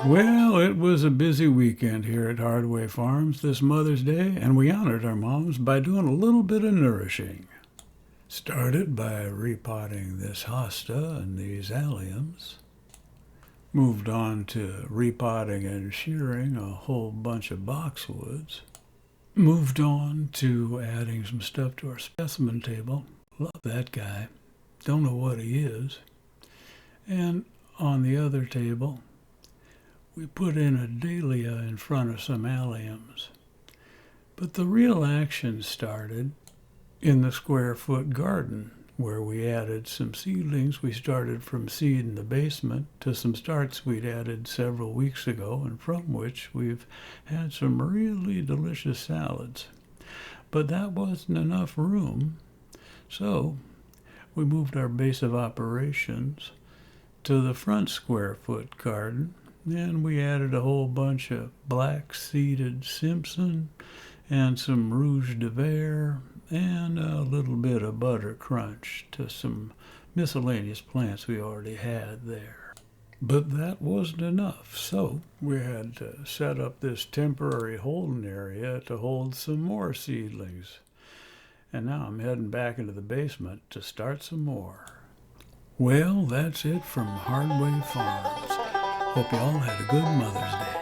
Well, it was a busy weekend here at Hardway Farms this Mother's Day, and we honored our moms by doing a little bit of nourishing. Started by repotting this hosta and these alliums. Moved on to repotting and shearing a whole bunch of boxwoods. Moved on to adding some stuff to our specimen table. Love that guy. Don't know what he is. And on the other table, we put in a dahlia in front of some alliums. But the real action started in the square foot garden, where we added some seedlings. We started from seed in the basement to some starts we'd added several weeks ago, and from which we've had some really delicious salads. But that wasn't enough room, so we moved our base of operations to the front square foot garden, and we added a whole bunch of black seeded Simpson and some Rouge de Vert and a little bit of butter crunch to some miscellaneous plants we already had there. But that wasn't enough, so we had to set up this temporary holding area to hold some more seedlings. And now I'm heading back into the basement to start some more. Well, that's it from Hardway Farms. Hope you all had a good Mother's Day.